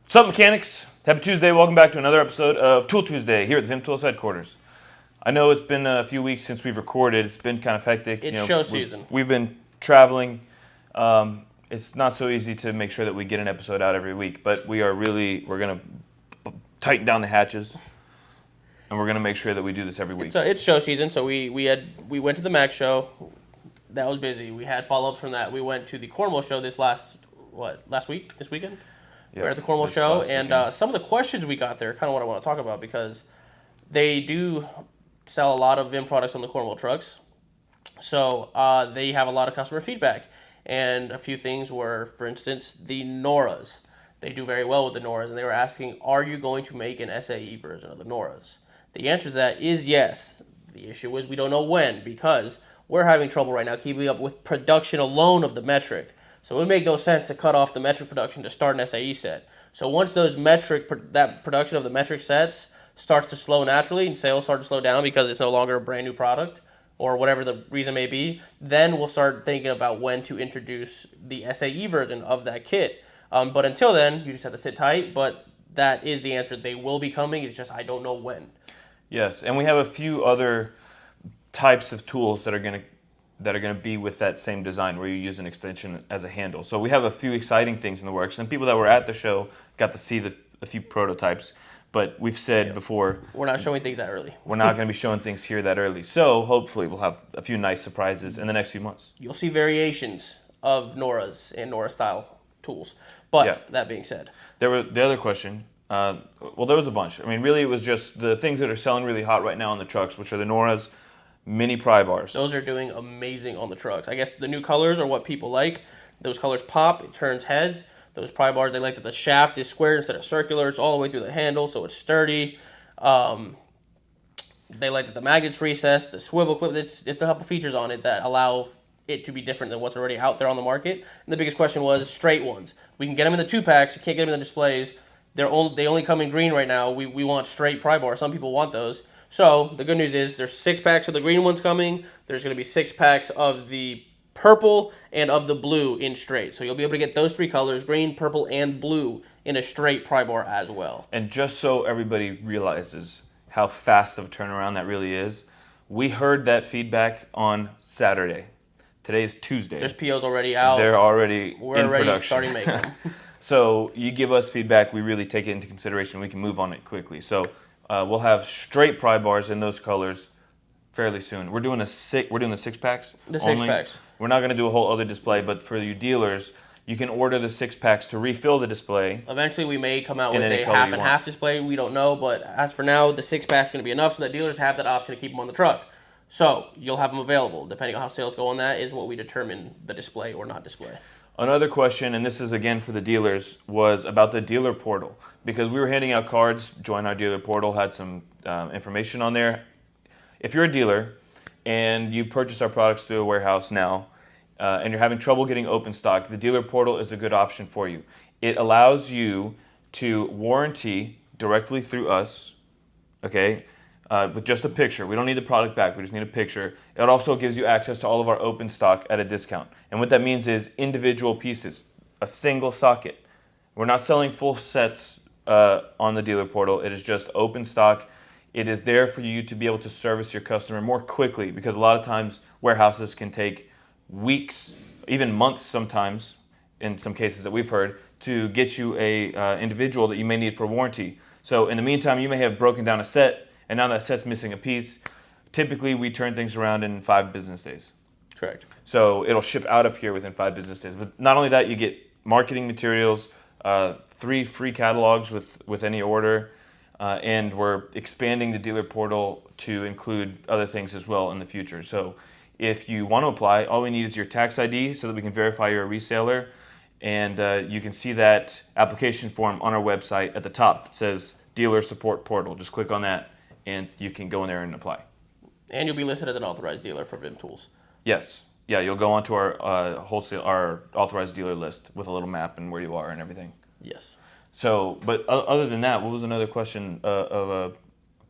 What's up, mechanics? Happy Tuesday. Welcome back to another episode of Tool Tuesday here at the Vim Tools headquarters. I know it's been a few weeks since we've recorded. It's been kind of hectic. It's show season. We've been traveling. It's not so easy to make sure that we get an episode out every week, but we're going to tighten down the hatches, and we're going to make sure that we do this every week. It's show season, so we went to the Mac show. That was busy. We had follow-ups from that. We went to the Cornwall show this weekend? Yeah, we're at the Cornwall show, and some of the questions we got there are kind of what I want to talk about because they do sell a lot of Vim products on the Cornwall trucks. So they have a lot of customer feedback. And a few things were, for instance, the Noras. They do very well with the Noras, and they were asking, are you going to make an SAE version of the Noras? The answer to that is yes. The issue is we don't know when, because we're having trouble right now keeping up with production alone of the metric. So it would make no sense to cut off the metric production to start an SAE set. So once that production of the metric sets starts to slow naturally and sales start to slow down because it's no longer a brand new product or whatever the reason may be, then we'll start thinking about when to introduce the SAE version of that kit. But until then, you just have to sit tight. But that is the answer. They will be coming. It's just I don't know when. Yes, and we have a few other types of tools that are going to be with that same design where you use an extension as a handle. So we have a few exciting things in the works, and people that were at the show got to see a few prototypes. But we've said before, we're not showing things that early. We're not going to be showing things here that early. So hopefully we'll have a few nice surprises in the next few months. You'll see variations of Noras and Nora style tools. But That being said, the other question. There was a bunch. I mean, really, it was just the things that are selling really hot right now on the trucks, which are the Noras, mini pry bars. Those are doing amazing on the trucks. I guess the new colors are what people like. Those colors pop. It turns heads. Those pry bars, they like that the shaft is square instead of circular. It's all the way through the handle, so it's sturdy. They like that the magnet's recessed, the swivel clip. It's a couple features on it that allow it to be different than what's already out there on the market. And the biggest question was straight ones. We can get them in the 2-packs. You can't get them in the displays. They only come in green right now. We want straight pry bars. Some people want those. So the good news is there's 6-packs of the green ones coming. There's going to be 6-packs of the purple and of the blue in straight. So you'll be able to get those 3 colors, green, purple, and blue, in a straight pry bar as well. And just so everybody realizes how fast of a turnaround that really is, we heard that feedback on Saturday. Today is Tuesday. There's POs already out. We're already starting making them. So you give us feedback, we really take it into consideration. We can move on it quickly. So we'll have straight pry bars in those colors fairly soon. We're doing the 6-packs. The 6-packs. We're not going to do a whole other display, but for you dealers, you can order the 6-packs to refill the display. Eventually, we may come out with a half and half display. We don't know, but as for now, the 6-pack is going to be enough so that dealers have that option to keep them on the truck. So you'll have them available. Depending on how sales go on that is what we determine the display or not display. Another question, and this is again for the dealers, was about the dealer portal. Because we were handing out cards, join our dealer portal, had some information on there. If you're a dealer and you purchase our products through a warehouse now, and you're having trouble getting open stock, the dealer portal is a good option for you. It allows you to warranty directly through us, okay, with just a picture. We don't need the product back, we just need a picture. It also gives you access to all of our open stock at a discount. And what that means is individual pieces, a single socket. We're not selling full sets on the dealer portal. It is just open stock. It is there for you to be able to service your customer more quickly, because a lot of times warehouses can take weeks, even months sometimes, in some cases that we've heard, to get you a individual that you may need for warranty. So in the meantime, you may have broken down a set, and now that set's missing a piece. Typically, we turn things around in 5 business days. Correct. So it'll ship out of here within 5 business days. But not only that, you get marketing materials, 3 free catalogs with any order, and we're expanding the dealer portal to include other things as well in the future. So if you want to apply, all we need is your tax ID so that we can verify you're a reseller. And you can see that application form on our website at the top. It says Dealer Support Portal. Just click on that and you can go in there and apply. And you'll be listed as an authorized dealer for Vim Tools. Yes. Yeah, you'll go onto our our authorized dealer list with a little map and where you are and everything. Yes. So, but other than that, what was another question of a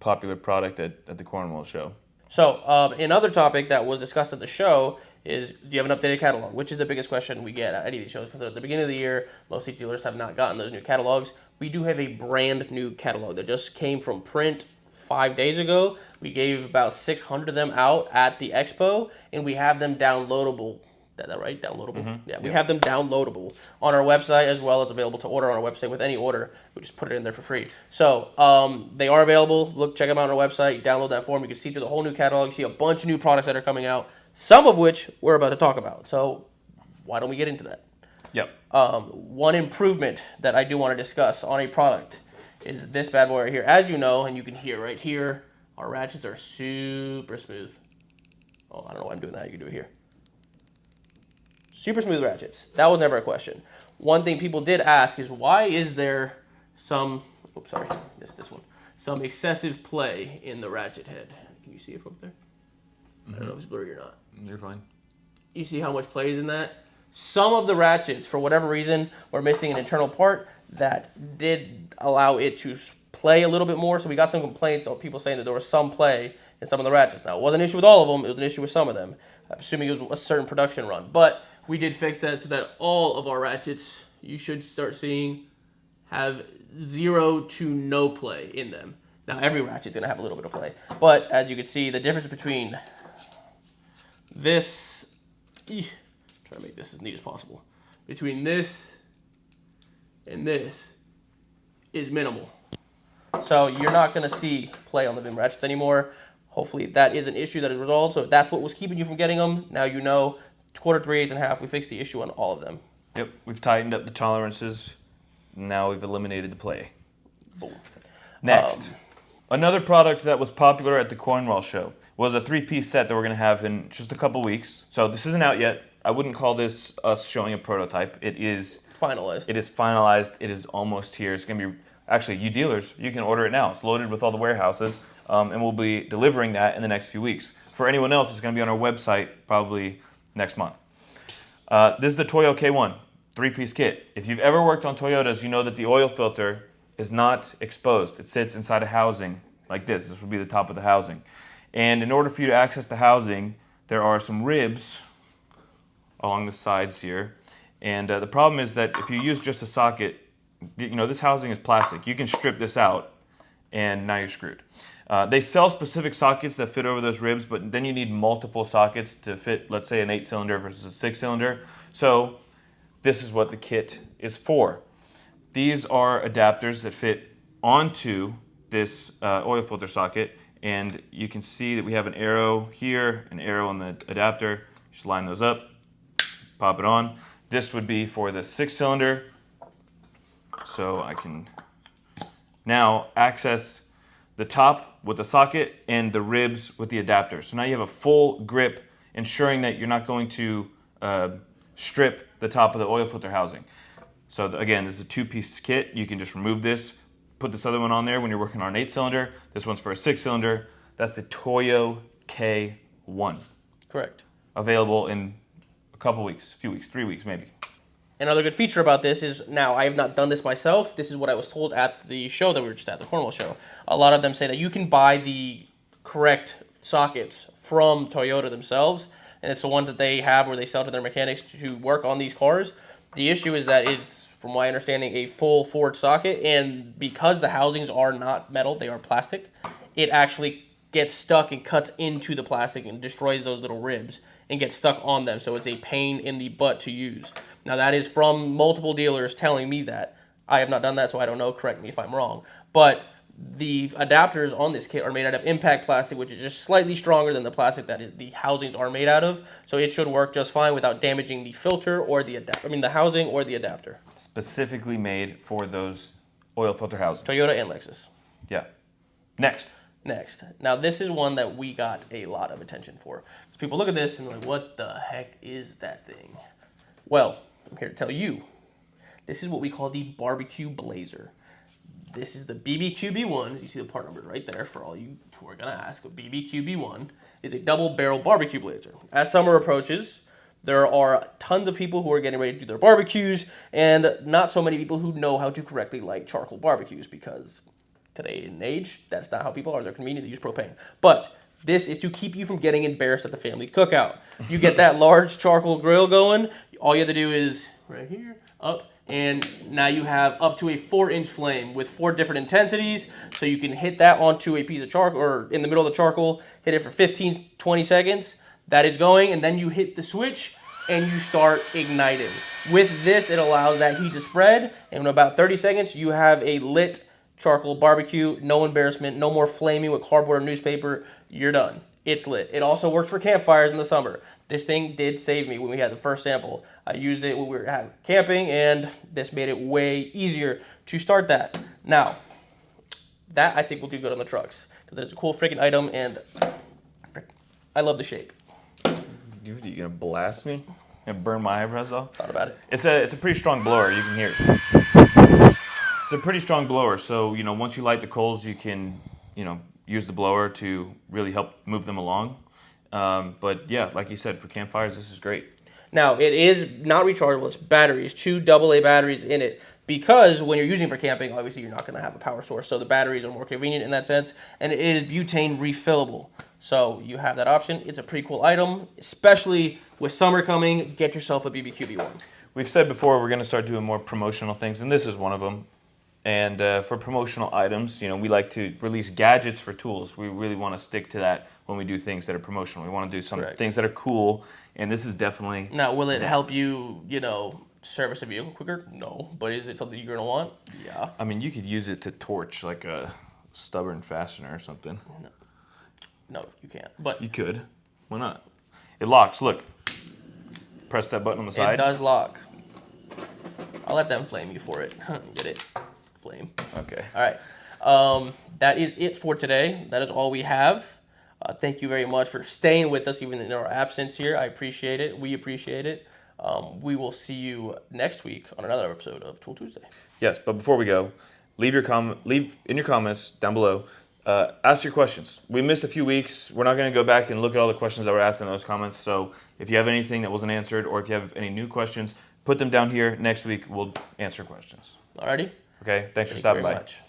popular product at the Cornwall show? So, another topic that was discussed at the show is, do you have an updated catalog? Which is the biggest question we get at any of these shows, because at the beginning of the year, most dealers have not gotten those new catalogs. We do have a brand new catalog that just came from print 5 days ago. We gave about 600 of them out at the expo, and we have them downloadable. Is that right? Downloadable? Yeah, we have them downloadable on our website, as well as available to order on our website with any order. We just put it in there for free. So they are available. Look, check them out on our website. Download that form. You can see through the whole new catalog. You see a bunch of new products that are coming out, some of which we're about to talk about. So why don't we get into that? Yep. One improvement that I do want to discuss on a product is this bad boy right here. As you know, and you can hear right here, our ratchets are super smooth. Oh, I don't know why I'm doing that. You can do it here. Super smooth ratchets. That was never a question. One thing people did ask is, why is there some, oops, sorry, this one, some excessive play in the ratchet head? Can you see it from up there? I don't know if it's blurry or not. You're fine. You see how much play is in that? Some of the ratchets, for whatever reason, were missing an internal part that did allow it to play a little bit more. So we got some complaints of people saying that there was some play in some of the ratchets. Now, it wasn't an issue with all of them. It was an issue with some of them. I'm assuming it was a certain production run. But we did fix that so that all of our ratchets, you should start seeing, have 0 to no play in them. Now, every ratchet's going to have a little bit of play. But as you can see, the difference between this, try to make this as neat as possible, between this and this is minimal. So you're not going to see play on the Vim ratchets anymore. Hopefully that is an issue that is resolved. So if that's what was keeping you from getting them, now you know. 1/4, 3/8, and 1/2. We fixed the issue on all of them. Yep. We've tightened up the tolerances. Now we've eliminated the play. Boom. Next, another product that was popular at the Cornwall show was a 3-piece set that we're going to have in just a couple weeks. So this isn't out yet. I wouldn't call this us showing a prototype. It is finalized. It is finalized. It is almost here. It's going to be, actually, you dealers, you can order it now. It's loaded with all the warehouses, and we'll be delivering that in the next few weeks. For anyone else, it's going to be on our website probably next month. This is the Toyo K1 3-piece kit. If you've ever worked on Toyotas, you know that the oil filter is not exposed. It sits inside a housing like this. This would be the top of the housing. And in order for you to access the housing, there are some ribs along the sides here. And the problem is that if you use just a socket, you know, this housing is plastic. You can strip this out and now you're screwed. They sell specific sockets that fit over those ribs, but then you need multiple sockets to fit, let's say, an 8-cylinder versus a 6-cylinder. So this is what the kit is for. These are adapters that fit onto this oil filter socket, and you can see that we have an arrow here, an arrow on the adapter. Just line those up, pop it on. This would be for the 6-cylinder, so I can now access the top with the socket and the ribs with the adapter. So now you have a full grip, ensuring that you're not going to strip the top of the oil filter housing. So again, this is a 2-piece kit. You can just remove this, put this other one on there when you're working on an 8-cylinder. This one's for a 6-cylinder. That's the Toyo K1. Correct. Available in a couple weeks, a few weeks, 3 weeks maybe. Another good feature about this is, now I have not done this myself. This is what I was told at the show that we were just at, the Cornwall show. A lot of them say that you can buy the correct sockets from Toyota themselves, and it's the ones that they have where they sell to their mechanics to work on these cars. The issue is that it's, from my understanding, a full forged socket, and because the housings are not metal, they are plastic, it actually gets stuck and cuts into the plastic and destroys those little ribs and gets stuck on them. So it's a pain in the butt to use. Now, that is from multiple dealers telling me that. I have not done that, so I don't know. Correct me if I'm wrong. But the adapters on this kit are made out of impact plastic, which is just slightly stronger than the plastic that the housings are made out of. So it should work just fine without damaging the filter or the the housing or the adapter. Specifically made for those oil filter housings. Toyota and Lexus. Yeah. Next. Now, this is one that we got a lot of attention for. So people look at this and they're like, what the heck is that thing? Well, I'm here to tell you. This is what we call the Barbecue Blazer. This is the BBQB1. You see the part numbers right there for all you who are going to ask. A BBQB1 is a double-barrel barbecue blazer. As summer approaches, there are tons of people who are getting ready to do their barbecues, and not so many people who know how to correctly light charcoal barbecues, because today in age, that's not how people are. They're convenient. They use propane. But This is to keep you from getting embarrassed at the family cookout. You get that large charcoal grill going. All you have to do is right here, up, and now you have up to a 4-inch flame with 4 different intensities. So you can hit that onto a piece of charcoal or in the middle of the charcoal, hit it for 15, 20 seconds. That is going, and then you hit the switch and you start igniting. With this, it allows that heat to spread, and in about 30 seconds, you have a lit charcoal barbecue. No embarrassment, no more flaming with cardboard or newspaper. You're done. It's lit. It also works for campfires in the summer. This thing did save me when we had the first sample. I used it when we were camping, and this made it way easier to start that. Now, that I think will do good on the trucks because it's a cool freaking item, and I love the shape. Dude, you gonna blast me? Gonna burn my eyebrows off? Thought about it. It's a pretty strong blower. You can hear it. It's a pretty strong blower. So once you light the coals, you can use the blower to really help move them along. But yeah, like you said, for campfires, this is great. Now, it is not rechargeable. It's batteries, 2 AA batteries in it. Because when you're using it for camping, obviously you're not going to have a power source. So the batteries are more convenient in that sense. And it is butane refillable. So you have that option. It's a pretty cool item, especially with summer coming. Get yourself a BBQB1. We've said before we're going to start doing more promotional things, and this is one of them. And for promotional items, we like to release gadgets for tools. We really want to stick to that when we do things that are promotional. We want to do some things that are cool, and this is definitely... Now, will it help you, service a vehicle quicker? No. But is it something you're going to want? Yeah. I mean, you could use it to torch like a stubborn fastener or something. No, you can't. But you could. Why not? It locks. Look. Press that button on the side. It does lock. I'll let them flame you for it. Get it? Flame. Okay. All right. That is it for today. That is all we have. Thank you very much for staying with us even in our absence here. I appreciate it. We appreciate it. We will see you next week on another episode of Tool Tuesday. Yes, but before we go, leave in your comments down below. Ask your questions. We missed a few weeks. We're not going to go back and look at all the questions that were asked in those comments. So if you have anything that wasn't answered, or if you have any new questions, put them down here. Next week, we'll answer questions. Alrighty. Okay, thanks for stopping by. Thank you very much.